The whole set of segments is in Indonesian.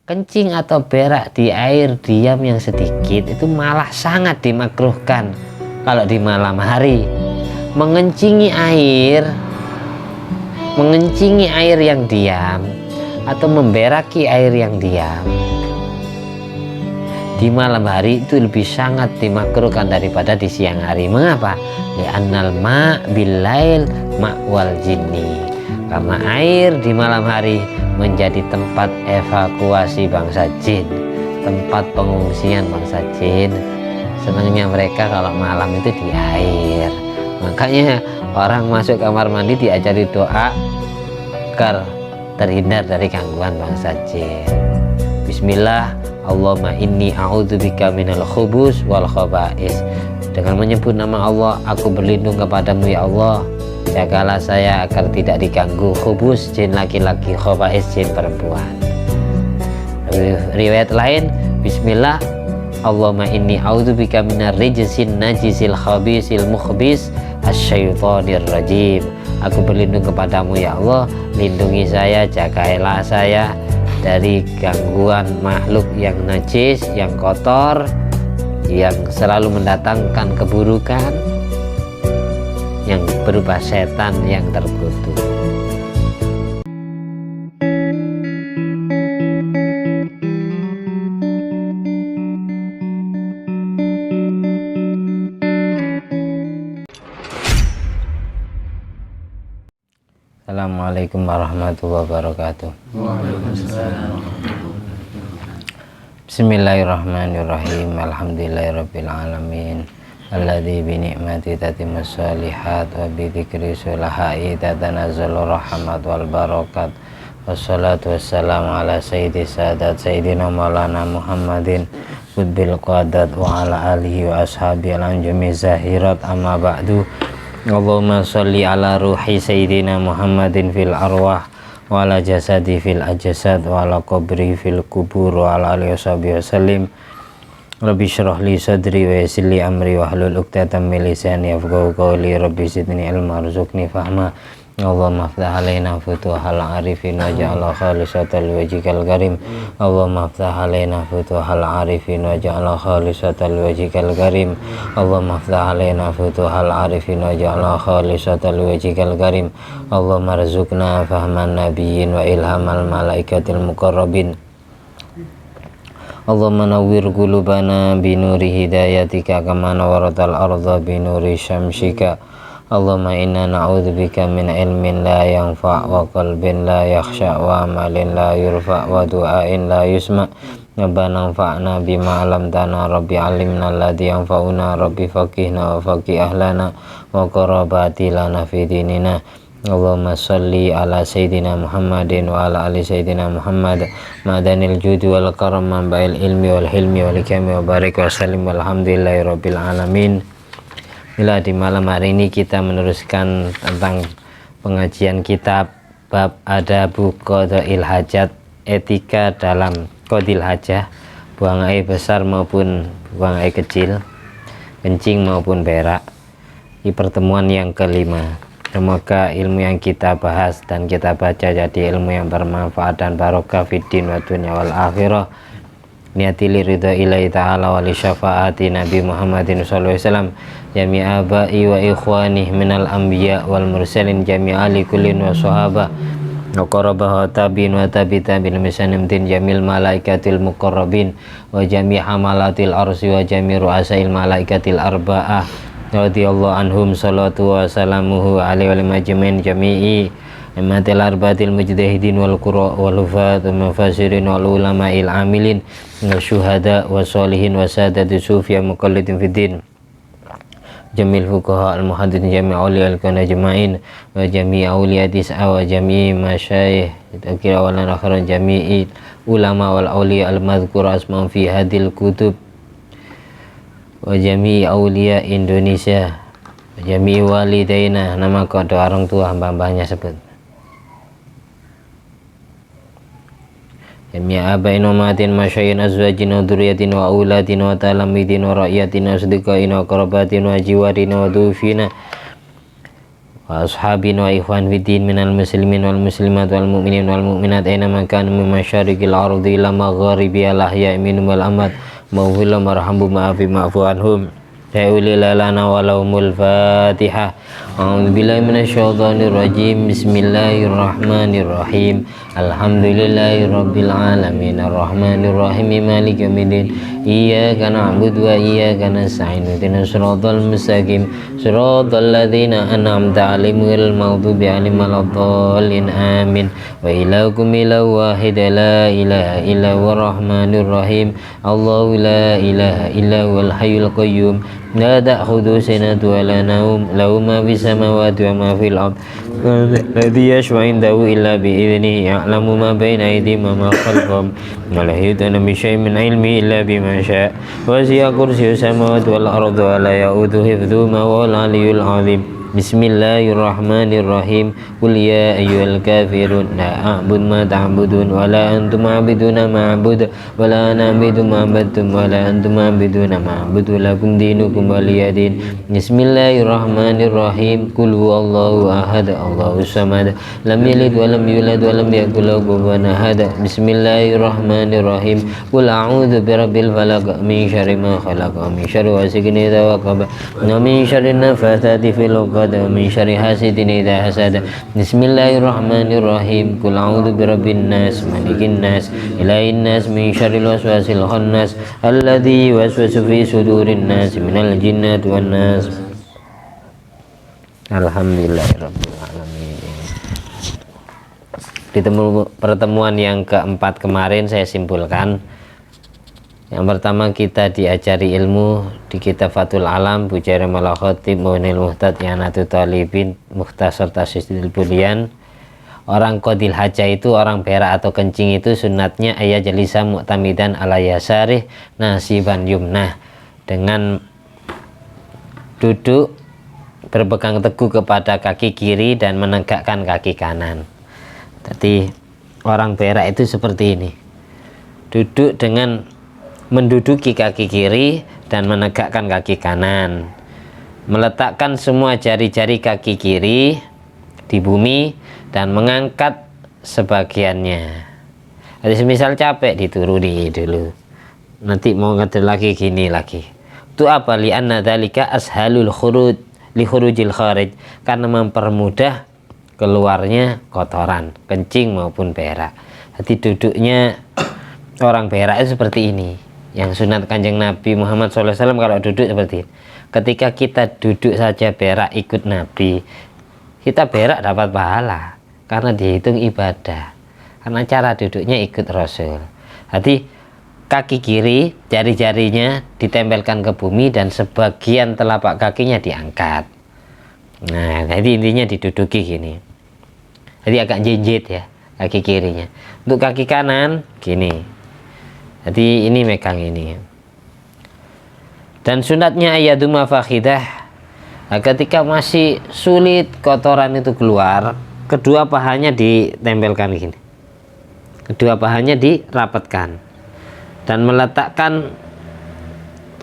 kencing atau berak di air diam yang sedikit itu malah sangat dimakruhkan kalau di malam hari. Mengencingi air yang diam atau memberaki air yang diam di malam hari itu lebih sangat dimakruhkan daripada di siang hari. Mengapa? Li'annal ma' billail ma'wal jinni. Karena air di malam hari menjadi tempat evakuasi bangsa jin, tempat pengungsian bangsa jin. Senangnya mereka kalau malam itu di air. Makanya orang masuk kamar mandi diajari doa agar terhindar dari gangguan bangsa jin. Bismillah, Allahumma inni a'udzubika minal khubus wal khaba'is. Dengan menyebut nama Allah, aku berlindung kepadamu ya Allah. Jagalah saya agar tidak diganggu khubus jin laki-laki, khaba'is jin perempuan. Riwayat lain, Bismillah, Allahumma inni a'udzubika minar rijsin najisil khabisil mukhbis asyaitonir rajim. Aku berlindung kepadamu ya Allah, lindungi saya, jagailah saya dari gangguan makhluk yang najis, yang kotor, yang selalu mendatangkan keburukan, yang berupa setan yang terkutuk. Assalamualaikum warahmatullahi wabarakatuh. Bismillahirrahmanirrahim. Alhamdulillahirabbil alamin. Alladzi bi ni'mati tatimmus shalihat wa bi dzikri sulahai tatanazzalu rahmat wal barakat. Wassalatu wassalamu ala sayyidi sadat sayyidina maulana Muhammadin bil qadat wa ala alihi wa ashabihi al-anjumi zahirat amma ba'du. Allahumma sholli ala ruhi sayyidina Muhammadin fil arwah wa ala jasadi fil ajsad wa ala qabri fil kubur wa ala alihi wasallim. Rabbi syrah li sadri wa yassir li amri wa hlul 'uqdatam min lisani yafqahu qawli. Rabbi zidni ilma warzuqni fahma. Allahumma aftah alaina futuhal arifin waj'alna khalisatan liwajhikal karim. Allahumma aftah alaina futuhal arifin waj'alna khalisatan liwajhikal karim. Allahumma aftah alaina futuhal arifin waj'alna khalisatan liwajhikal karim. Allahumma arzuqna fahman nabiyyin wa ilhamal malaikatil muqarrabin. Allahumma nawwir qulubana binuri hidayatika kama nawwaratal arda binuri syamsika. Allahumma inna na'udzubika min ilmin la yanfa' wa qalbin la yakhsha wa amalin la yurfa' wa du'ain la yusma'. Rabbana anfa'na bima 'allamtana rabbi 'allimna alladhi yanfa'una rabbi faqihna wa faqih ahlana wa qarabati lana fi dinina. Allahumma sholli ala sayyidina Muhammadin wa ala ali sayyidina Muhammad madanil judi wal karam manba'il ilmi wal hilmi wal hikami wa barik wa sallim walhamdulillahi rabbil alamin. Bila di malam hari ini kita meneruskan tentang pengajian kitab bab adabu qadail hajat, etika dalam qadil hajah, buang air besar maupun buang air kecil, kencing maupun berak, di pertemuan yang kelima. Semoga ilmu yang kita bahas dan kita baca jadi ilmu yang bermanfaat dan barokah fid din wa dunya wal akhirah. Niati li ridha ilahi ta'ala wa li syafaati Nabi Muhammadin sallallahu alaihi wasallam jami'a abai wa ikhwani minal anbiya wal mursalin jami'a li kullin wa sahaba wa qarabah wa tabi'in wa tabi'in misanimtin jamil malaikatil muqarrabin wa jami' hamalatil arsi wa jami' ru'asail malaikatil arba'ah radhiyallahu anhum salatu wa salamuhu alaihi wa majmin jami'i Imatil arbatil mujtahidin wal qura wal hufat wal mufasirin wal ulama'il amilin wa syuhada wa sholihin wa sadati sufiya muqallidin fiddin jamil fuqaha al muhaddithin jami' awliya al kana jama'in wa jami' awliya tis'a wa jami' masyayikh takira wa lana akhiran jami'i ulama wal awliya al madhkura asma'un fi hadil kutub wa jami' awliya Indonesia wa jami' walidaina. Nama kedua orang tua hamba-hambanya sebut jami'a abain wa matin masyayin azwajin wa dhurriyatin wa auladin wa talamidin wa ra'yatin wa asdiqain wa qarabatin wa jiwarin wa dhufina wa ashabin wa ikhwan fiddin minal muslimin wal muslimat wal mu'minin wal mu'minat aina ma kanu min masyariqil ardi ila magharibiha al ahya'i minhum wal amwat maghfirhum warhamhum wa'fu anhum lana walahumul fatihah. A'udzubillahi minasyaitonir rajim. Bismillahirrahmanirrahim. Alhamdulillahirabbil alamin arrahmanir rahim maliki yaumiddin. Iyyaka na'budu wa iyyaka nasta'in ihdinas siratal mustaqim siratal ladzina an'amta 'alaihim ghairil maghdubi 'alaihim waladdallin amin. Wa ilahukum ilahu wahid la ilaha illa huwar rahmanir rahim. Allahu la ilaha illa huwal hayyul qayyum la ta'khudhuhu sinatun wa la nawm lahu ma fis samawati wa ma fil ard alladzi yashfa'u 'indahu illa bi idhnihi ya'lamu ma bayna aydihim wa ma khalfahum wa la yuhituna bi syai'in min 'ilmihi illa bima syaa' wasi'a kursiyyuhu samawati wal arda wa la ya'uduhu hifdhuhuma wa huwal 'aliyyul 'azim. Bismillahirrahmanirrahim. Qul ya ayyuhal kafirun la a'budu ma ta'budun wa la antum 'abiduna ma a'budu wa la ana 'abidu ma 'abadtum wa la antum 'abiduna ma a'budu lakum dinukum waliyadin. Bismillahirrahmanirrahim. Qul huwallahu ahad Allahus samad lam yalid wa lam yulad wa lam yakul lahu kufuwan ahad. Bismillahirrahmanirrahim. Qul a'udzu birabbil falaq min syarri ma khalaq wa min syarri ghasiqin idza waqab wa min syarri nafathati fil 'uqad wa min syarri hasidin idza hasad. Bismillahirrahmanirrahim. Qul a'udzu birabbin nas malikin nas ilahin nas min syarril waswasil khannas alladzi yuwaswisu fi sudurin nas minal jinnati wan nas. Alhamdulillahirabbil alamin. Di pertemuan yang keempat kemarin saya simpulkan, yang pertama kita diajari ilmu di kitab Fathul Alam Bujairah Malah Khatib Mu'nil Muhtad Yanatu Talibin Mukhtasar Tasyisil Bulian. Orang qadil haja itu, orang berak atau kencing itu sunatnya ayat jalisa mu'tamidan ala yasarih nasiban yumnah, dengan duduk berpegang teguh kepada kaki kiri dan menegakkan kaki kanan. Jadi orang berak itu seperti ini, duduk dengan menduduki kaki kiri dan menegakkan kaki kanan, meletakkan semua jari-jari kaki kiri di bumi dan mengangkat sebagiannya. Jadi misal capek dituruni dulu, nanti mau ngedel lagi gini lagi. Itu apa? Li'anna dzalika ashalul khuruj li khurujil kharij, karena mempermudah keluarnya kotoran, kencing maupun berak. Jadi duduknya orang berak itu seperti ini. Yang sunat Kanjeng Nabi Muhammad SAW kalau duduk seperti ini. Ketika kita duduk saja berak ikut Nabi, kita berak dapat pahala karena dihitung ibadah, karena cara duduknya ikut Rasul. Jadi kaki kiri jari-jarinya ditempelkan ke bumi dan sebagian telapak kakinya diangkat. Nah, jadi intinya diduduki gini. Jadi agak jinjit ya kaki kirinya. Untuk kaki kanan gini. Jadi ini megang ini. Dan sunatnya ayaduma fakhidah. Nah, ketika masih sulit kotoran itu keluar, kedua pahanya ditempelkan gini. Kedua pahanya dirapatkan dan meletakkan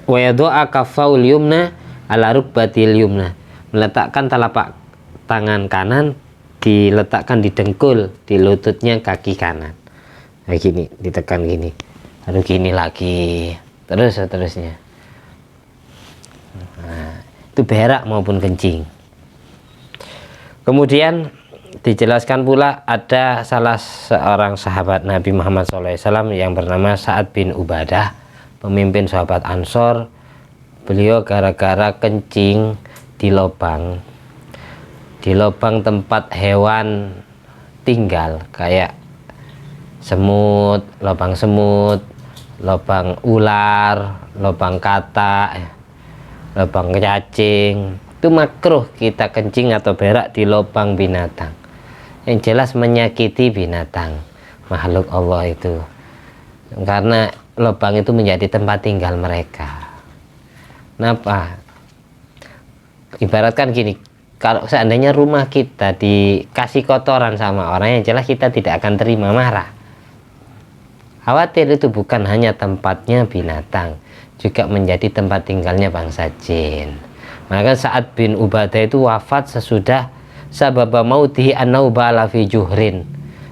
wayadu'a kafaul yumna ala rukbatil yumna. Meletakkan telapak tangan kanan diletakkan di dengkul, di lututnya kaki kanan. Nah, gini, ditekan gini. Lalu gini lagi, terus seterusnya. Nah, itu berak maupun kencing. Kemudian dijelaskan pula ada salah seorang sahabat Nabi Muhammad SAW yang bernama Sa'ad bin Ubadah, pemimpin sahabat Ansor. Beliau gara-gara kencing di lubang tempat hewan tinggal, kayak semut, lubang semut, lubang ular, lubang katak, lubang cacing. Itu makruh kita kencing atau berak di lubang binatang. Yang jelas menyakiti binatang, makhluk Allah itu, karena lubang itu menjadi tempat tinggal mereka. Kenapa? Ibaratkan gini, kalau seandainya rumah kita dikasih kotoran sama orang, yang jelas kita tidak akan terima, marah. Khawatir itu bukan hanya tempatnya binatang, juga menjadi tempat tinggalnya bangsa jin. Maka Sa'ad bin Ubadah itu wafat sesudah sababa mautihi annau bala fi juhrin.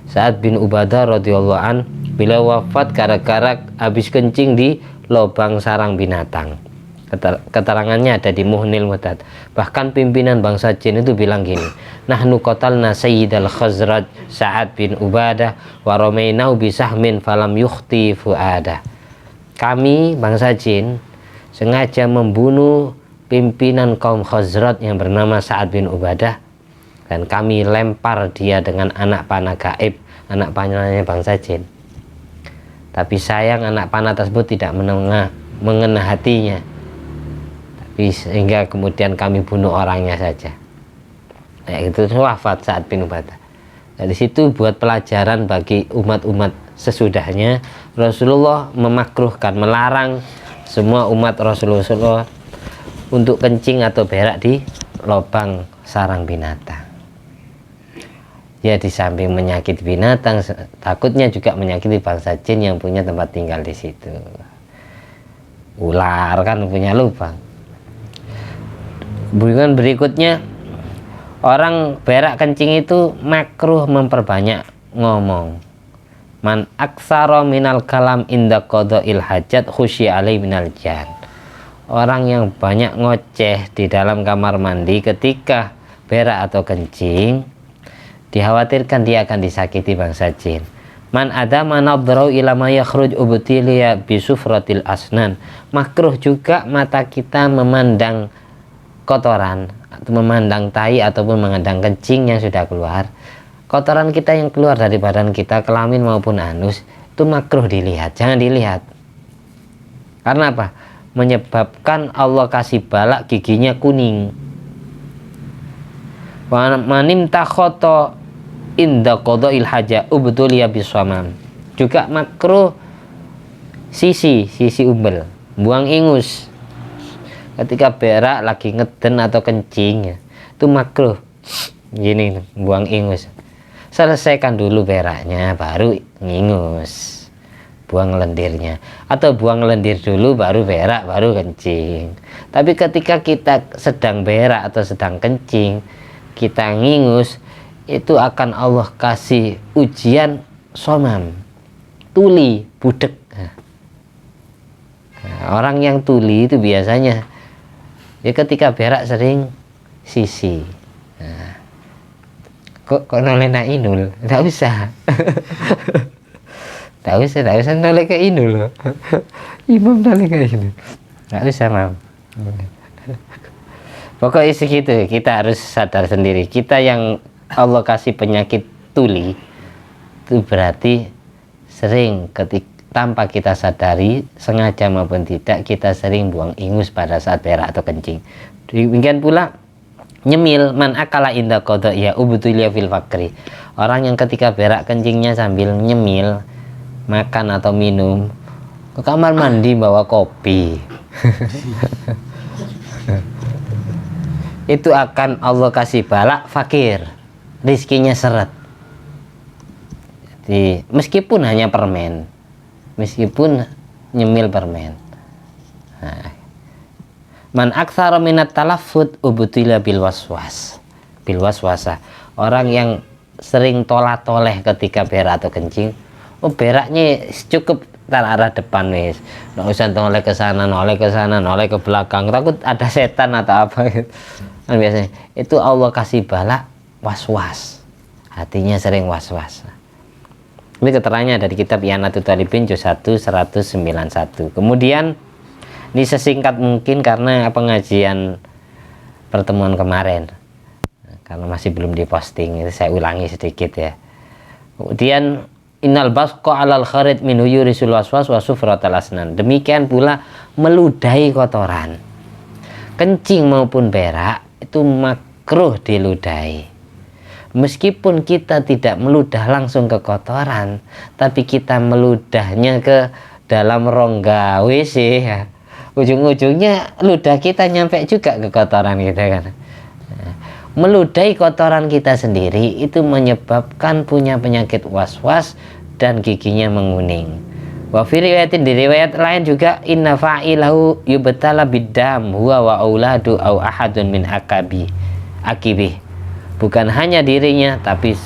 Sa'ad bin Ubadah radhiyallahu an bila wafat gara-gara habis kencing di lubang sarang binatang. Keterangannya ada di Muhnil Mutad. Bahkan pimpinan bangsa jin itu bilang gini, nahnu qatalna sayyidal Khazraj Sa'ad bin Ubadah wa ramainau bisahmin falam yukhti fuada. Kami bangsa jin sengaja membunuh pimpinan kaum Khazraj yang bernama Sa'ad bin Ubadah, dan kami lempar dia dengan anak panah gaib, anak panahnya bangsa jin. Tapi sayang anak panah tersebut tidak mengena hatinya, tapi sehingga kemudian kami bunuh orangnya saja. Nah, itu wafat Sa'ad bin Ubadah. Dari situ buat pelajaran bagi umat-umat sesudahnya. Rasulullah memakruhkan, melarang semua umat Rasulullah untuk kencing atau berak di lubang sarang binatang. Ya, di samping menyakiti binatang, takutnya juga menyakiti bangsa jin yang punya tempat tinggal di situ. Ular kan punya lubang. Kemudian berikutnya, orang berak kencing itu makruh memperbanyak ngomong. Man aksara minal kalam inda qada'il hajat khusyi alai minal jan. Orang yang banyak ngoceh di dalam kamar mandi ketika berak atau kencing, dikhawatirkan dia akan disakiti bangsa jin. Man adama nadhrau ila ma yakhruj ubtiliya bisufratil asnan. Makruh juga mata kita memandang kotoran atau memandang tai ataupun memandang kencing yang sudah keluar. Kotoran kita yang keluar dari badan kita, kelamin maupun anus, itu makruh dilihat, jangan dilihat. Karena apa? Menyebabkan Allah kasih balak giginya kuning. Manim takhoto inda qada'il haja ubtuliya bisamam. Juga makruh sisi umbel, buang ingus. Ketika berak lagi ngeden atau kencing, itu makruh. Gini, buang ingus. Selesaikan dulu beraknya baru ngingus. Buang lendirnya, atau buang lendir dulu baru berak baru kencing. Tapi ketika kita sedang berak atau sedang kencing, kita ngingus, itu akan Allah kasih ujian somam, tuli, budek. Nah, orang yang tuli itu biasanya ya ketika berak sering sisi. Nah, kok nolena inul? Nggak usah. Nggak usah noleh ke inul. Imam noleh ke inul. Nggak usah, Mam. Pokoknya segitu, kita harus sadar sendiri. Kita yang Allah kasih penyakit tuli, itu berarti sering tanpa kita sadari, sengaja maupun tidak, kita sering buang ingus pada saat berak atau kencing. Demikian pula nyemil, man akala inda qada ya ubtuliya fil fakri. Orang yang ketika berak kencingnya sambil nyemil, makan atau minum, ke kamar mandi bawa kopi. Itu akan Allah kasih balak fakir, rizkinya seret. Jadi meskipun hanya permen, meskipun nyemil permen. Nah, man aktsara minat talaffut ubtila bil waswas. Bil waswasa. Orang yang sering tolah-toleh ketika berak atau kencing, oh beraknya cukup arah depan wis. Nggak usah noleh ke sana, noleh ke sana, noleh ke belakang. Takut ada setan atau apa gitu. Kan biasanya itu Allah kasih balak was-was, hatinya sering was-was. Ini keterangannya dari kitab I'anatul Talibin juz 1 191. Kemudian ini sesingkat mungkin karena pengajian pertemuan kemarin, karena masih belum diposting, itu saya ulangi sedikit ya. Kemudian innal basqa 'alal kharid min yurisul waswas wa sufratal asnan. Demikian pula meludahi kotoran, kencing maupun berak, itu makruh diludahi. Meskipun kita tidak meludah langsung ke kotoran, tapi kita meludahnya ke dalam rongga WC ya. Ujung-ujungnya ludah kita nyampe juga ke kotoran kita kan. Meludahi kotoran kita sendiri itu menyebabkan punya penyakit was-was dan giginya menguning. Wa fi riwayatin, di riwayat lain juga, inna fa'ilahu yubtala biddam huwa wa auladu au ahadun min akibi. bukan hanya dirinya tapi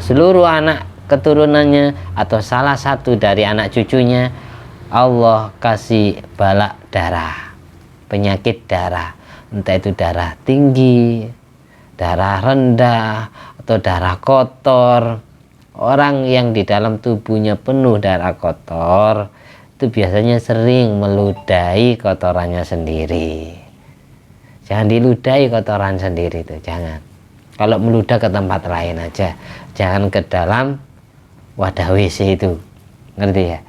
seluruh anak keturunannya atau salah satu dari anak cucunya, Allah kasih balak darah, penyakit darah, entah itu darah tinggi, darah rendah, atau darah kotor. Orang yang di dalam tubuhnya penuh darah kotor itu biasanya sering meludahi kotorannya sendiri. Jangan diludahi kotoran sendiri itu, jangan. Kalau meludah ke tempat lain aja, jangan ke dalam wadah WC itu, ngerti ya?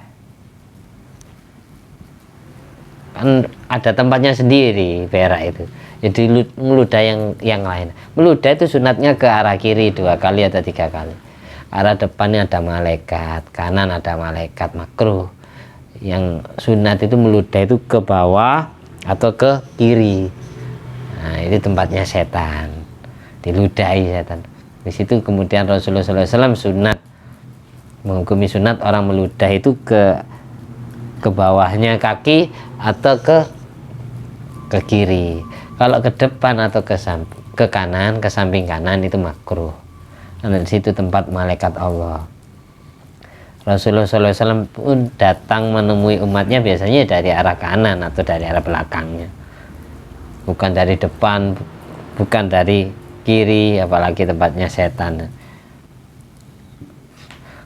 Kan ada tempatnya sendiri berak itu. Jadi meludah yang lain. Meludah itu sunatnya ke arah kiri 2 kali atau 3 kali. Arah depannya ada malaikat, kanan ada malaikat, makruh. Yang sunat itu meludah itu ke bawah atau ke kiri. Nah, itu tempatnya setan, diludahi setan. Di situ kemudian Rasulullah SAW sunat, menghukumi sunat orang meludah itu ke bawahnya kaki atau ke kiri. Kalau ke depan atau ke kanan, ke samping kanan itu makruh. Nah, di situ tempat malaikat Allah. Rasulullah SAW pun datang menemui umatnya biasanya dari arah kanan atau dari arah belakangnya, bukan dari depan, bukan dari kiri, apalagi tempatnya setan.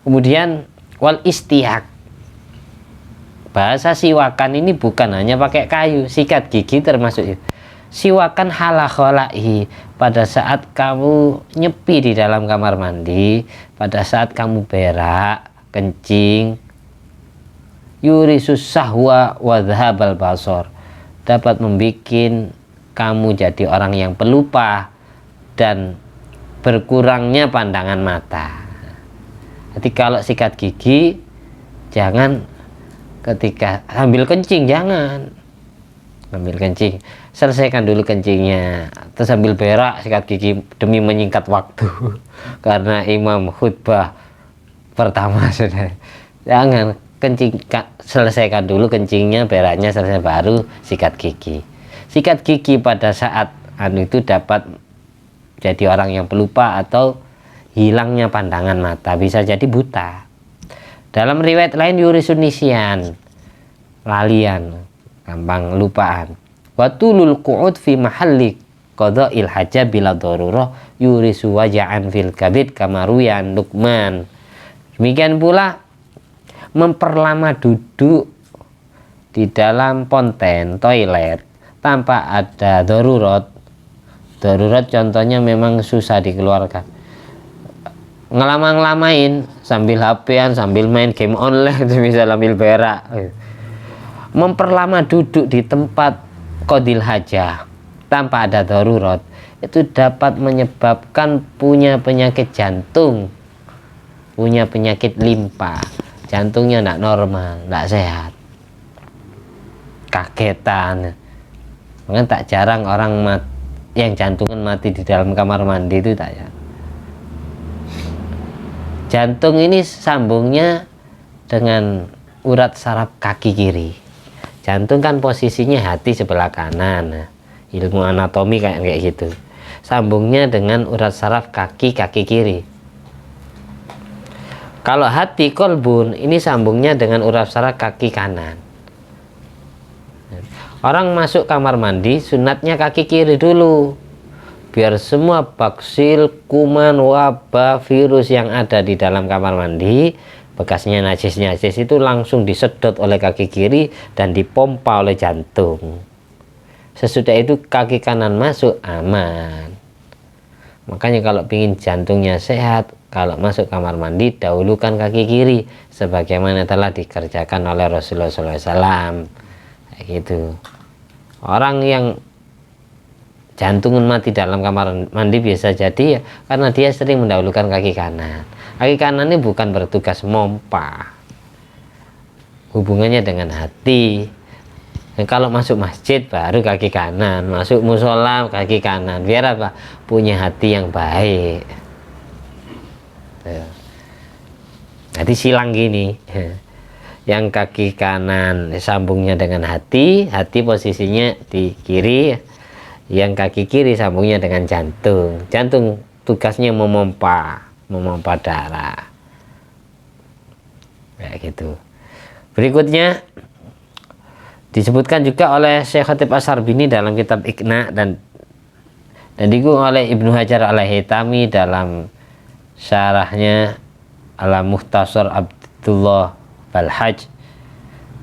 Kemudian wal istihak, bahasa siwakan ini bukan hanya pakai kayu, sikat gigi termasuk itu. Siwakan halakholai, pada saat kamu nyepi di dalam kamar mandi, pada saat kamu berak, kencing, yurisus sahwa wa dhahabal basor, dapat membuat kamu jadi orang yang pelupa dan berkurangnya pandangan mata. Jadi kalau sikat gigi jangan ketika sambil kencing, jangan sambil kencing, selesaikan dulu kencingnya, terus sambil berak sikat gigi demi menyingkat waktu karena imam khutbah pertama sudah. Jangan kencing, selesaikan dulu kencingnya, beraknya selesai baru sikat gigi. Sikat gigi pada saat itu dapat jadi orang yang pelupa atau hilangnya pandangan mata, bisa jadi buta. Dalam riwayat lain yurisun nisyan, lalian, gampang lupaan. Watulul qu'ud fi mahalli qada'il hajah bila darurah yurisu waja'an fil kabid kama ruyan Luqman. Demikian pula memperlama duduk di dalam ponten toilet tanpa ada darurat. Darurat contohnya memang susah dikeluarkan, ngelama-ngelamain sambil HP-an, sambil main game online, bisa sambil berak. Memperlama duduk di tempat qadil hajah tanpa ada darurat itu dapat menyebabkan punya penyakit jantung, punya penyakit limpa, jantungnya tidak normal, tidak sehat, kagetan. Makanya tak jarang orang yang jantungan mati di dalam kamar mandi itu tak ya. Jantung ini sambungnya dengan urat saraf kaki kiri. Jantung kan posisinya hati sebelah kanan. Ilmu anatomi kayak gitu. Sambungnya dengan urat saraf kaki kiri. Kalau hati kolbun ini sambungnya dengan urat saraf kaki kanan. Orang masuk kamar mandi sunatnya kaki kiri dulu, biar semua baksil, kuman, wabah, virus yang ada di dalam kamar mandi, bekasnya najis itu langsung disedot oleh kaki kiri dan dipompa oleh jantung. Sesudah itu kaki kanan masuk, aman. Makanya kalau ingin jantungnya sehat, kalau masuk kamar mandi dahulukan kaki kiri sebagaimana telah dikerjakan oleh Rasulullah SAW. Kayak gitu. Orang yang jantungan mati dalam kamar mandi biasa jadi ya karena dia sering mendahulukan kaki kanan. Kaki kanan ini bukan bertugas mompa, hubungannya dengan hati. Dan kalau masuk masjid baru kaki kanan, masuk musola kaki kanan, biar apa? Punya hati yang baik. Jadi silang gini, yang kaki kanan sambungnya dengan hati, hati posisinya di kiri, yang kaki kiri sambungnya dengan jantung, jantung tugasnya memompa darah kayak gitu. Berikutnya disebutkan juga oleh Syekh Khatib Asy'arbini dalam kitab Iqna dan didukung oleh Ibnu Hajar Al-Haytami dalam syarahnya ala Mukhtasar Abdullah Balhaj.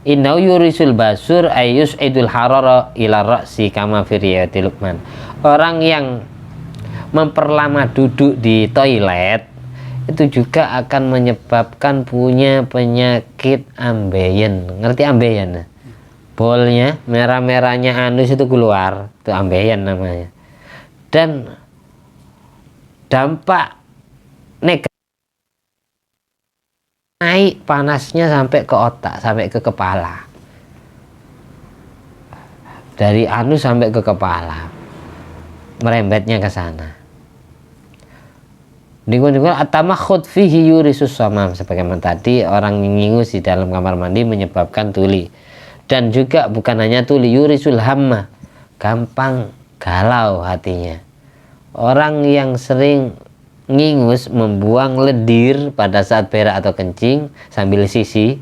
Innahu yurisul basur ayus idul harara ila ra'si kama fi riwayat Luqman. Orang yang memperlama duduk di toilet itu juga akan menyebabkan punya penyakit ambeien. Ngerti ambeien? Bolnya merah-merahnya anus itu keluar, itu ambeien namanya. Dan dampak negatif naik panasnya sampai ke otak, sampai ke kepala, dari anus sampai ke kepala, merembetnya ke sana. Dikatakan atamakhud fihi yurisus samam, sebagaimana tadi orang ngingus di dalam kamar mandi menyebabkan tuli. Dan juga bukan hanya tuli, yurisul hamma, gampang galau hatinya. Orang yang sering ngingus membuang lendir pada saat berak atau kencing sambil sisi,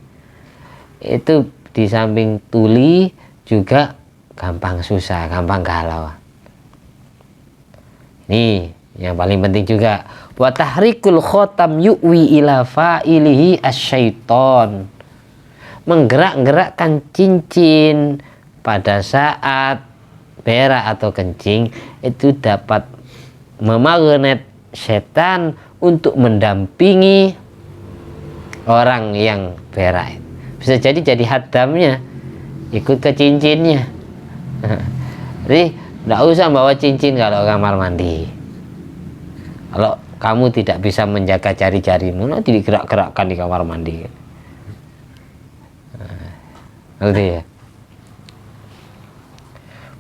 itu di samping tuli juga gampang susah, gampang galau. Ini yang paling penting juga, wa tahrikul khotam yu'wi ila fa'ilihi asyaiton, menggerak-gerakkan cincin pada saat berak atau kencing itu dapat memagnet setan untuk mendampingi orang yang berak. Bisa jadi hadamnya, ikut ke cincinnya. Jadi tidak usah bawa cincin kalau kamar mandi. Kalau kamu tidak bisa menjaga jari-jarimu, nanti digerak-gerakkan di kamar mandi. Ngerti ya?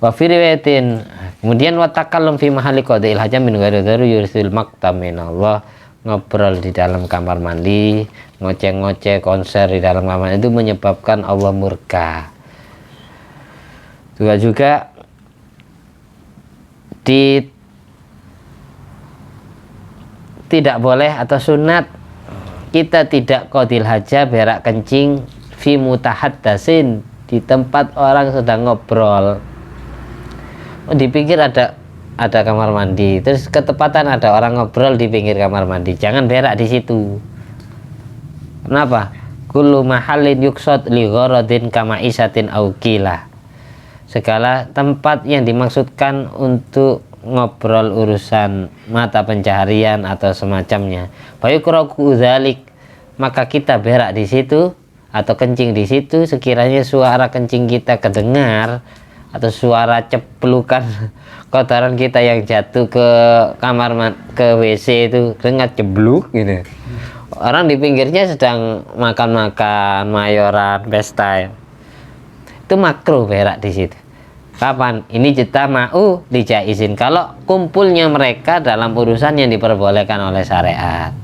Wa fi riwayatin, kemudian wa takallum fi mahalli qada'il hajam min ghairi daru yursil maktam min Allah, ngobrol di dalam kamar mandi, ngoceh-ngoceh, konser di dalam kamar mandi itu menyebabkan Allah murka. Juga tidak boleh atau sunat kita tidak qadil haja berak kencing fi mutahaddatsin, di tempat orang sedang ngobrol. Di pinggir ada kamar mandi, terus ketepatan ada orang ngobrol di pinggir kamar mandi, jangan berak di situ. Kenapa? Kullu mahallin yuqsad li gharadin kama isatin au qilah. Segala tempat yang dimaksudkan untuk ngobrol urusan mata pencaharian atau semacamnya, fayukrahu dzalik, maka kita berak di situ atau kencing di situ sekiranya suara kencing kita kedengar atau suara ceplukan kotoran kita yang jatuh ke kamar ke WC itu dengar cebluk gitu. Orang di pinggirnya sedang makan-makan, mayoran, pesta. Itu makruh berak di situ. Kapan? Ini jitama'u dijaizin, kalau kumpulnya mereka dalam urusan yang diperbolehkan oleh syariat.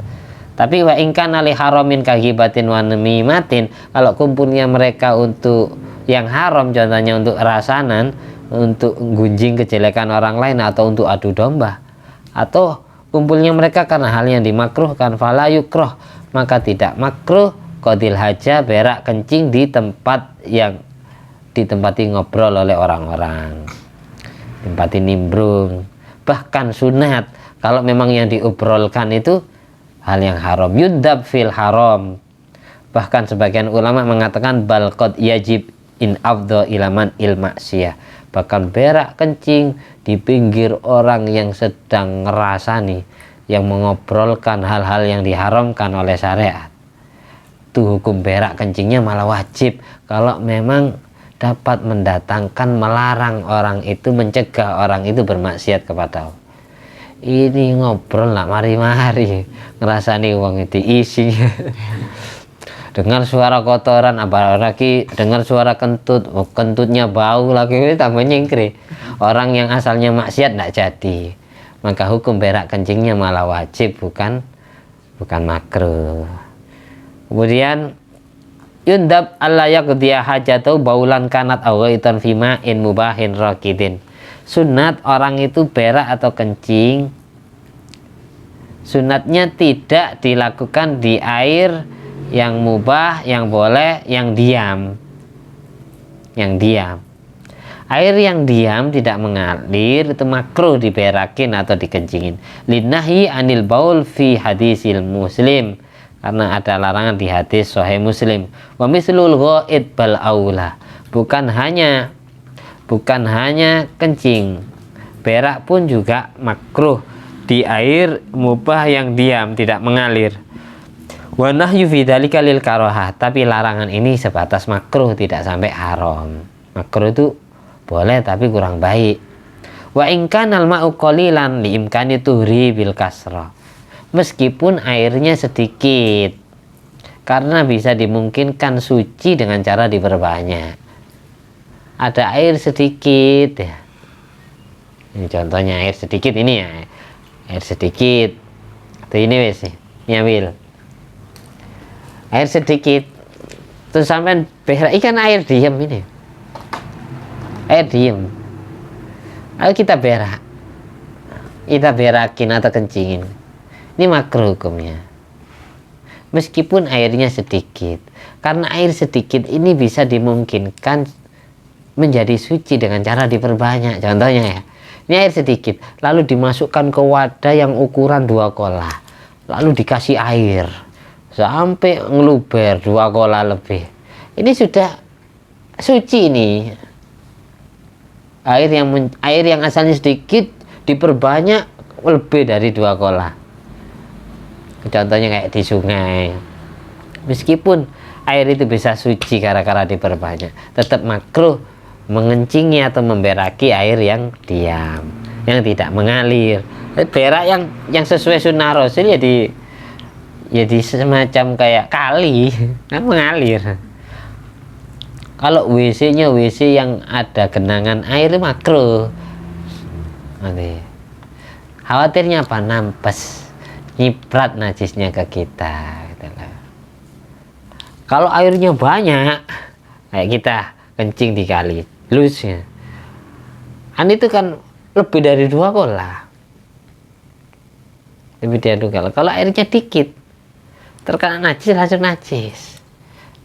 Tapi wa ingkana li haramin kagibatin wa namimatin, kalau kumpulnya mereka untuk yang haram, contohnya untuk rasanan, untuk gunjing kejelekan orang lain atau untuk adu domba, atau kumpulnya mereka karena hal yang dimakruhkan, fala yukroh, maka tidak makruh qadil haja berak kencing di tempat yang ditempati ngobrol oleh orang-orang, tempati nimbrung. Bahkan sunat kalau memang yang diobrolkan itu hal yang haram, yudab fil haram. Bahkan sebagian ulama mengatakan bal qad yajib in afdha ilaman ilmaksiyah, bahkan berak kencing di pinggir orang yang sedang ngerasani, yang mengobrolkan hal-hal yang diharamkan oleh syariat, itu hukum berak kencingnya malah wajib kalau memang dapat mendatangkan, melarang orang itu, mencegah orang itu bermaksiat kepada Allah. Ini ngobrol nak mari-mari ngerasani uang itu isi. Dengar suara kotoran, apalagi dengar suara kentut, kentutnya bau lagi, ini tambah nyingkri. Orang yang asalnya maksiat tidak jadi, maka hukum berak kencingnya malah wajib, bukan makruh. Kemudian yundab alla yaqdiya hajatau baulan kanat awaitan fima in mubahin rakidin. Sunat orang itu berak atau kencing Sunatnya tidak dilakukan di air yang mubah, yang boleh, yang diam. Yang diam. Air yang diam tidak mengalir itu makruh diberakin atau dikencingin. Linnahi anil baul fi hadisil Muslim, karena ada larangan di hadis Sahih Muslim. Wa mislul ghaid bal aula. Bukan hanya kencing, berak pun juga makruh di air mubah yang diam, tidak mengalir. Wa nahyu fi dzalika lil karahah, tapi larangan ini sebatas makruh, tidak sampai haram. Makruh itu boleh tapi kurang baik. Wa in kanal ma'u qalilan li imkani tuhri bil kasra. Meskipun airnya sedikit, karena bisa dimungkinkan suci dengan cara diperbanyak. Ada air sedikit ya. Ini contohnya air sedikit ini ya. Air sedikit. Tuh ini wes nyambil. Air sedikit. Terus sampai berak ikan air diam ini. Air diam. Ayo kita berak. Kita berakin atau kencingin. Ini makruh hukumnya. Meskipun airnya sedikit. Karena air sedikit ini bisa dimungkinkan menjadi suci dengan cara diperbanyak. Contohnya ya. Ini air sedikit, lalu dimasukkan ke wadah yang ukuran 2 kola, lalu dikasih air sampai ngeluber 2 kola lebih. Ini sudah suci ini. Air yang asalnya sedikit diperbanyak lebih dari 2 kola. Contohnya kayak di sungai. Meskipun air itu bisa suci gara-gara diperbanyak, tetap makruh mengencingi atau memberaki air yang diam, yang tidak mengalir. Berak yang sesuai sunnah Rasul ya di semacam kayak kali kan mengalir. Kalau WC-nya WC yang ada genangan air makruh. Nanti khawatirnya apa? Nampes, nyiprat najisnya ke kita gitu lah. Kalau airnya banyak kayak kita kencing di kali, lusnya itu kan lebih dari 2 kola, lebih dari 2 kola. Kalau airnya dikit terkena najis langsung najis.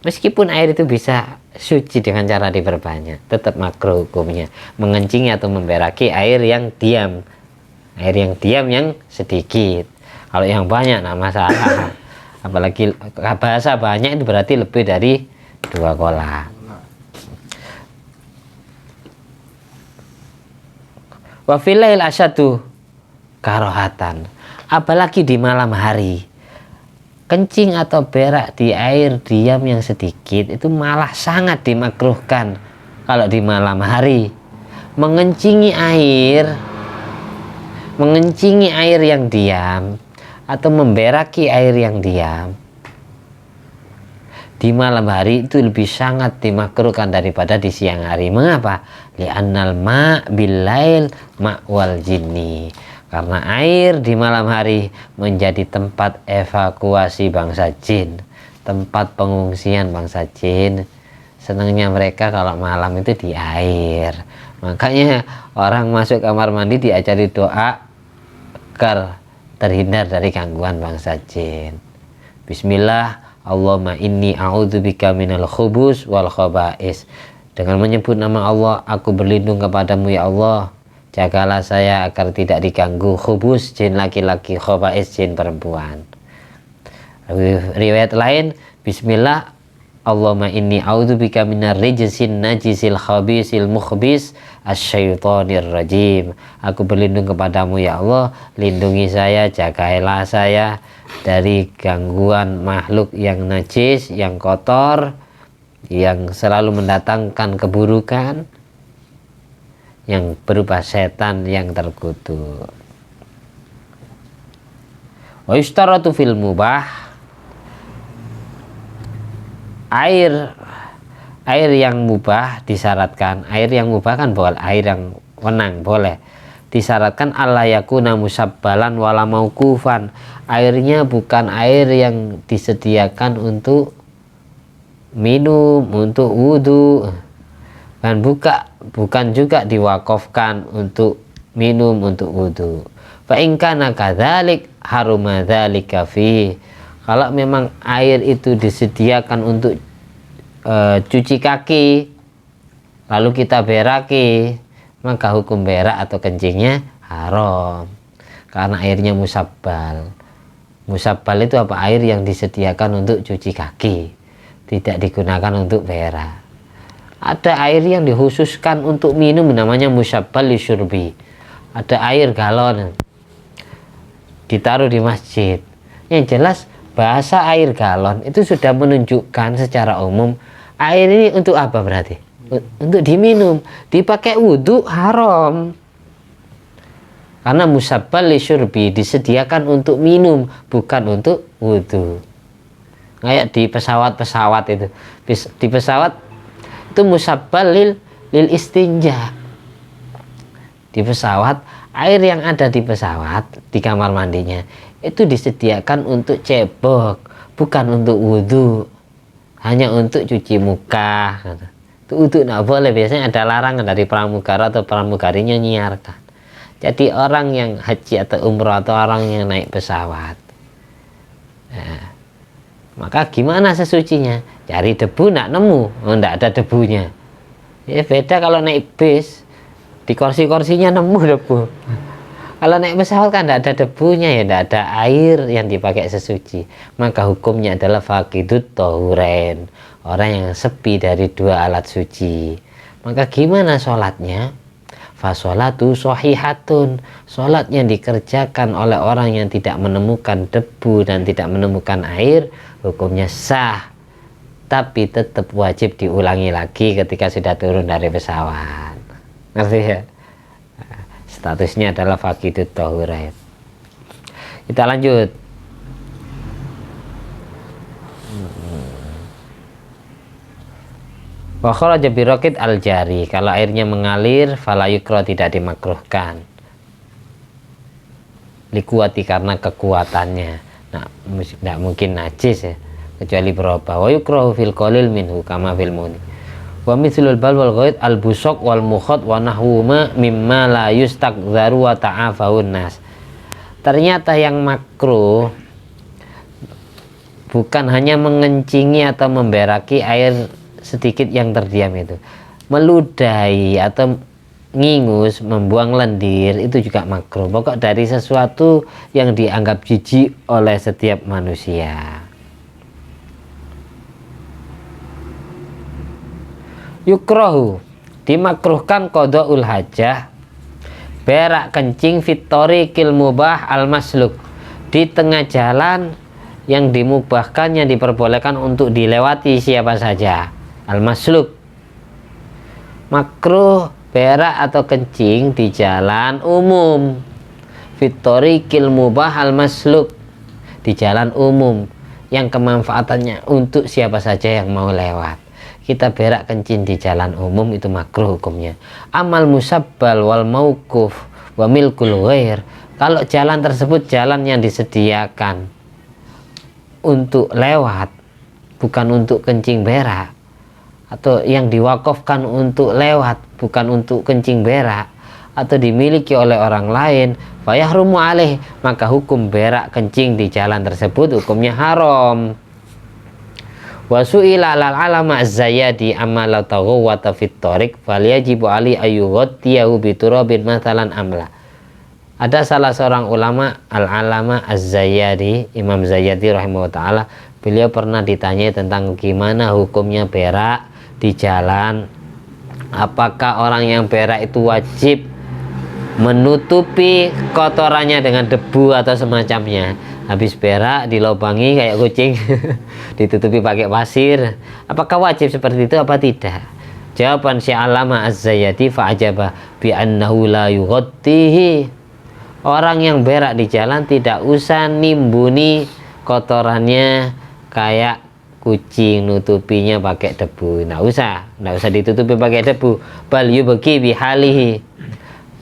Meskipun air itu bisa suci dengan cara diperbanyak, tetap makruh hukumnya mengencingi atau memberaki air yang diam, yang sedikit. Kalau yang banyak nah masalah. Apalagi bahasa banyak itu berarti lebih dari 2 kola. Wa filail asyadu karohatan, apalagi di malam hari. Kencing atau berak di air diam yang sedikit itu malah sangat dimakruhkan kalau di malam hari. Mengencingi air yang diam atau memberaki air yang diam di malam hari itu lebih sangat dimakruhkan daripada di siang hari. Mengapa? Li'annal ma' billail ma'wal jinni. Karena air di malam hari menjadi tempat evakuasi bangsa jin, tempat pengungsian bangsa jin. Senangnya mereka kalau malam itu di air. Makanya orang masuk kamar mandi diajari doa agar terhindar dari gangguan bangsa jin. Bismillah, Allahumma inni a'udzubika minal khubus wal khaba'is. Dengan menyebut nama Allah, aku berlindung kepadamu ya Allah. Jagalah saya agar tidak diganggu khubus jin laki-laki, khaba'is jin perempuan. Riwayat lain, Bismillah, Allahumma inni a'udzubika minar rijsin najisil khabisil mukhbis asyaitonir rajim. Aku berlindung kepadamu ya Allah, lindungi saya, jagailah saya dari gangguan makhluk yang najis, yang kotor, yang selalu mendatangkan keburukan, yang berupa setan yang terkutuk. Wa yustaratu fil mubah, air yang mubah disyaratkan. Air yang mubah kan boleh, air yang wenang boleh. Disyaratkan alla yakuna musabbalan wala mauqufan. Airnya bukan air yang disediakan untuk minum, untuk wudhu, dan bukan juga diwakafkan untuk minum, untuk wudhu. Fa in kana kadzalik haruma dzalika fi. Kalau memang air itu disediakan untuk cuci kaki lalu kita beraki, maka hukum berak atau kencingnya haram karena airnya musabbal. Musabbal itu apa? Air yang disediakan untuk cuci kaki, tidak digunakan untuk berak. Ada air yang dikhususkan untuk minum namanya musabbal lisyurbi. Ada air galon ditaruh di masjid. Yang jelas bahasa air galon itu sudah menunjukkan secara umum air ini untuk apa berarti? Untuk diminum. Dipakai wudhu haram. Karena musabbal lisyurbi disediakan untuk minum, bukan untuk wudhu. Kayak di pesawat-pesawat itu. Di pesawat itu musabbal lil istinja. Di pesawat, air yang ada di pesawat, di kamar mandinya, itu disediakan untuk cebok, bukan untuk wudhu. Hanya untuk cuci muka. Itu wudhu nggak boleh, biasanya ada larangan dari pramugara atau pramugarinya nyiarkan. Jadi orang yang haji atau umroh atau orang yang naik pesawat, nah, maka gimana sesucinya? Cari debu nggak nemu, nggak ada debunya. Ya beda kalau naik bis, di kursi-kursinya nemu debu. Kalau naik pesawat kan nggak ada debunya, ya nggak ada air yang dipakai sesuci. Maka hukumnya adalah faqidut tahurain, orang yang sepi dari dua alat suci. Maka gimana sholatnya? Fasolatu sohihatun, sholat yang dikerjakan oleh orang yang tidak menemukan debu dan tidak menemukan air, hukumnya sah, tapi tetap wajib diulangi lagi ketika sudah turun dari pesawat. Ngerti ya? Statusnya adalah faqidut tahurain. Kita lanjut. Wa kharaja biraqid al-jari, kalau airnya mengalir fala yukra, tidak dimakruhkan. Likuati, karena kekuatannya. Nah, tidak mungkin najis ya, kecuali berubah. Wa yukrahu fil qalil minhu kama fil muni. Wa mithlul bal wal ghaid al busaq wal mukhat wa nahwuma mimma la yustaqdharu wa ta'afahun nas. Ternyata yang makruh bukan hanya mengencingi atau memberaki air sedikit yang terdiam itu, meludahi atau ngingus, membuang lendir, itu juga makruh. Pokok dari sesuatu yang dianggap jijik oleh setiap manusia. Yukrohu, dimakruhkan qada'ul hajah, berak kencing fitori kil mubah al masluk, di tengah jalan yang dimubahkan, yang diperbolehkan untuk dilewati siapa saja. Al-masluk, makruh berak atau kencing di jalan umum. Fitorikil mubah al-masluk, di jalan umum yang kemanfaatannya untuk siapa saja yang mau lewat. Kita berak kencing di jalan umum itu makruh hukumnya. Amal musabbal wal mauquf wa milkul ghair, kalau jalan tersebut jalan yang disediakan untuk lewat, bukan untuk kencing berak, atau yang diwakafkan untuk lewat, bukan untuk kencing berak, atau dimiliki oleh orang lain, fayahrumu alaih, maka hukum berak kencing di jalan tersebut hukumnya haram. Wasu'ila alal alama az-Zayyadi amma law taghawwata fit thariq falyajibu ali ayyughattiyahu biturabin mathalan amla. Ada salah seorang ulama, al-alama az-Zayyadi, Imam Zayyadi rahimahullah ta'ala, beliau pernah ditanya tentang gimana hukumnya berak di jalan. Apakah orang yang berak itu wajib menutupi kotorannya dengan debu atau semacamnya? Habis berak dilobangi kayak kucing ditutupi pakai pasir, apakah wajib seperti itu apa tidak? Jawaban Syekh Alama Az-Zayyadi fa'ajaba bi annahu la yughattihi, orang yang berak di jalan tidak usah nimbuni kotorannya kayak kucing, nutupinya pakai debu, nggak usah ditutupi pakai debu. Bal yubqi bihalihi,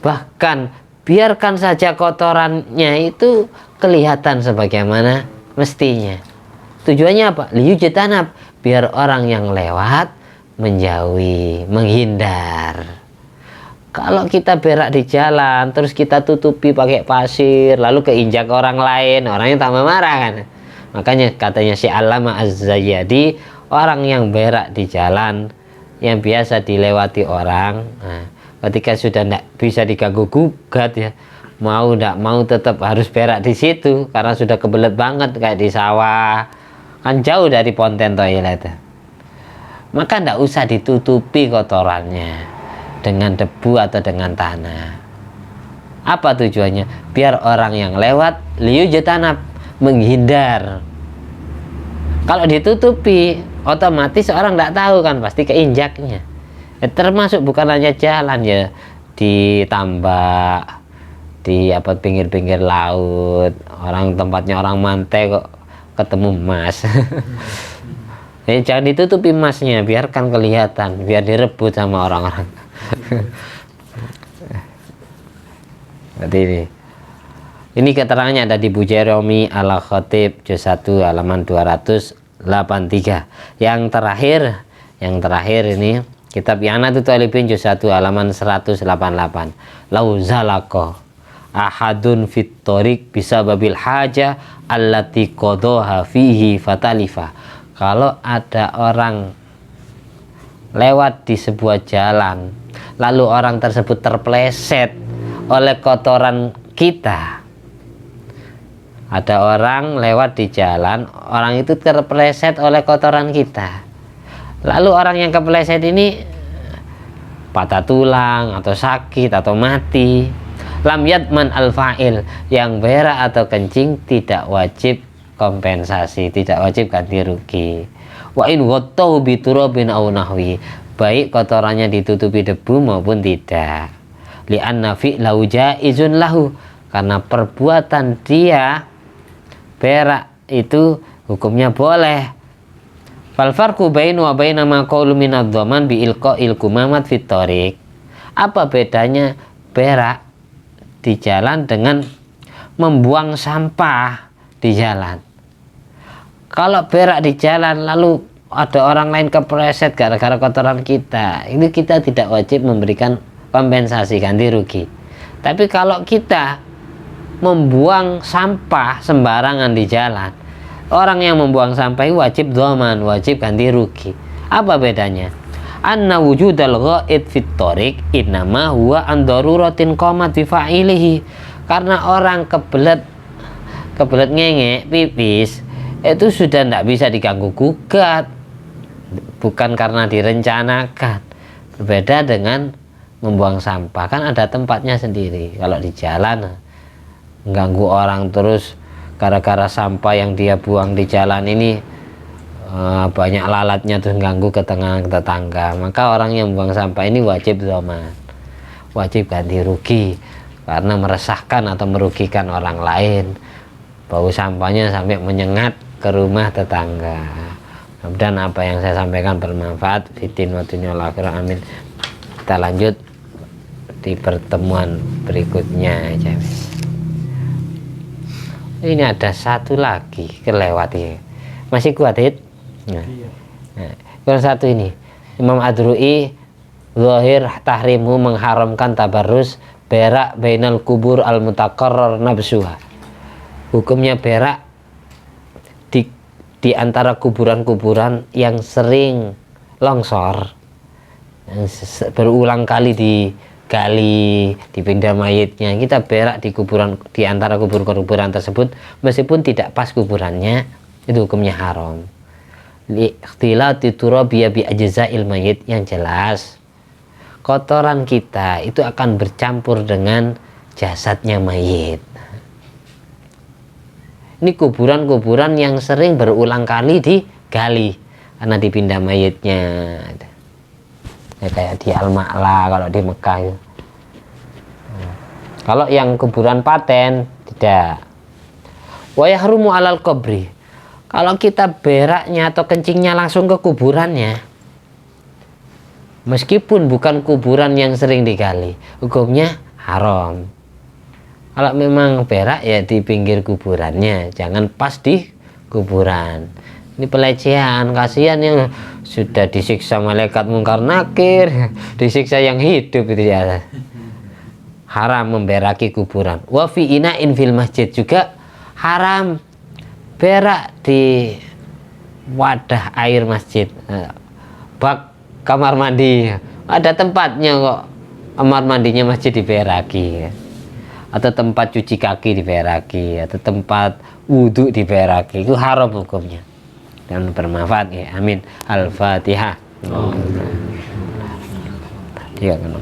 bahkan biarkan saja kotorannya itu kelihatan sebagaimana mestinya. Tujuannya apa? Liyujtanab, biar orang yang lewat menjauhi, menghindar. Kalau kita berak di jalan terus kita tutupi pakai pasir lalu keinjak orang lain, orangnya tambah marah kan. Makanya katanya si Allama Az-Zayyadi, orang yang berak di jalan yang biasa dilewati orang, nah, ketika sudah tidak bisa diganggu gugat ya, mau tidak mau tetap harus berak di situ karena sudah kebelet banget kayak di sawah, kan jauh dari ponten toilet. Maka tidak usah ditutupi kotorannya dengan debu atau dengan tanah. Apa tujuannya? Biar orang yang lewat liyujatanab, menghindar. Kalau ditutupi otomatis orang tidak tahu kan, pasti keinjaknya. Termasuk bukan hanya jalan ya, di tambak, di apa pinggir-pinggir laut, orang tempatnya orang mantai kok ketemu emas. Jadi jangan ditutupi emasnya, biarkan kelihatan, biar direbut sama orang-orang. Berarti ini keterangannya ada di Bujairumi Al-Khatib juz 1 halaman 283. Yang terakhir ini kitab Yanatul Talibin juz 1 halaman 188. Lau zalaqo ahadun fit thoriq bisababil haja allati qadaha fihi fatalifa. Kalau ada orang lewat di sebuah jalan lalu orang tersebut terpleset oleh kotoran kita. Ada orang lewat di jalan, orang itu terpleset oleh kotoran kita. Lalu orang yang kepleset ini patah tulang atau sakit atau mati. Lam yadman al-fa'il, yang berak atau kencing tidak wajib kompensasi, tidak wajib ganti rugi. Wa in ghattahu bi turabin aw nahwi, baik kotorannya ditutupi debu maupun tidak. Li'anna fi'lahu jaizun lahu, karena perbuatan dia berak itu hukumnya boleh. Fal farqu bainu wa baina ma qawlu min adh-dhaman bi ilqa'il kumamat fit thariq. Apa bedanya berak di jalan dengan membuang sampah di jalan? Kalau berak di jalan lalu ada orang lain kepleset gara-gara kotoran kita, ini kita tidak wajib memberikan kompensasi ganti rugi. Tapi kalau kita membuang sampah sembarangan di jalan, orang yang membuang sampah itu wajib dhaman, wajib ganti rugi. Apa bedanya? Anna wujudal ghaid fit thoriq innama huwa an daruratin qamat bi fa'ilihi. Karena orang kebelet ngengek pipis itu sudah tidak bisa diganggu gugat, bukan karena direncanakan. Berbeda dengan membuang sampah, kan ada tempatnya sendiri. Kalau di jalan mengganggu orang terus gara-gara sampah yang dia buang di jalan ini banyak lalatnya terus ganggu ke tetangga, maka orang yang buang sampah ini wajib dhaman, wajib ganti rugi karena meresahkan atau merugikan orang lain. Bau sampahnya sampai menyengat ke rumah tetangga. Mudah-mudahan apa yang saya sampaikan bermanfaat. Fitin wa dunya wal akhirah, amin. Kita lanjut di pertemuan berikutnya aja. Ini ada satu lagi kelewat ya. Masih kuat Hid? Nah, yang satu ini Imam Adru'i zahir tahrimu, mengharamkan tabarrus berak bainal kubur al mutaqarrar nabsuha. Hukumnya berak di antara kuburan-kuburan yang sering longsor, yang berulang kali digali, dipindah mayitnya. Kita berak di kuburan, di antara kuburan tersebut meskipun tidak pas kuburannya, itu hukumnya haram. Ikhtilati turabiya bi ajza'il mayit, yang jelas kotoran kita itu akan bercampur dengan jasadnya mayit. Ini kuburan-kuburan yang sering berulang kali digali karena dipindah mayitnya. Ya, kayak di Al-Ma'la kalau di Mekah itu. Kalau yang kuburan paten tidak. Wa yahrumu alal qabri, kalau kita beraknya atau kencingnya langsung ke kuburannya, meskipun bukan kuburan yang sering digali, hukumnya haram. Kalau memang berak ya di pinggir kuburannya, jangan pas di kuburan. Ini pelecehan, kasihan yang sudah disiksa malaikat mungkar nakir, disiksa yang hidup itu ya. Haram memberaki kuburan. Wa fi ina'in fil masjid, juga haram berak di wadah air masjid, bak kamar mandi. Ada tempatnya kok kamar mandinya masjid diberaki, atau tempat cuci kaki diberaki, atau tempat wudhu diberaki. Itu haram hukumnya dan bermanfaat ya. Amin. Al-Fatihah. Tiga kan.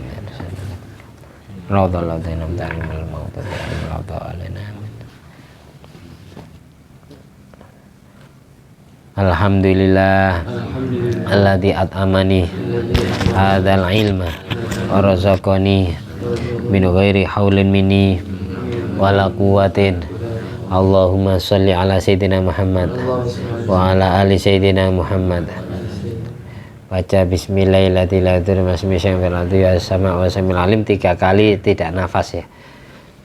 Alhamdulillah alladzi at'amani hadzal ilma wa razaqani min ghairi haulin minni wala quwwatin. Allahumma sholli ala sayyidina Muhammad wa ala ali sayyidina Muhammad. Baca bismillahirrahmanirrahim 3 kali, tidak nafas ya.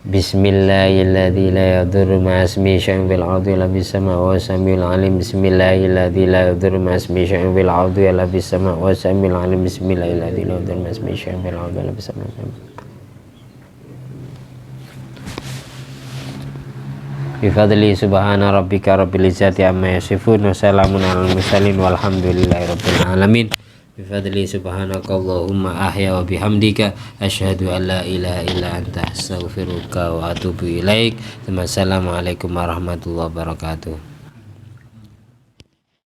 Bismillahirrahmanirrahim la yadurru ma'asmi syai'un fil ardi wala fis sama'i wa samiul alim. Bismillahirrahmanirrahim la yadurru ma'asmi syai'un fil ardi wala fis sama'i wa samiul alim. Bismillahirrahmanirrahim la yadurru ma'asmi syai'un fil ardi wala fis sama'i. Bifadli subhana rabbika rabbil izzati amma yasifun wa salamun alal mursalin walhamdulillahi rabbil alamin. Bifadli subhanakallahumma ahya wa bihamdika asyhadu an la ilaha illa anta astaghfiruka wa atubu ilaik. Wassalamualaikum warahmatullahi wabarakatuh.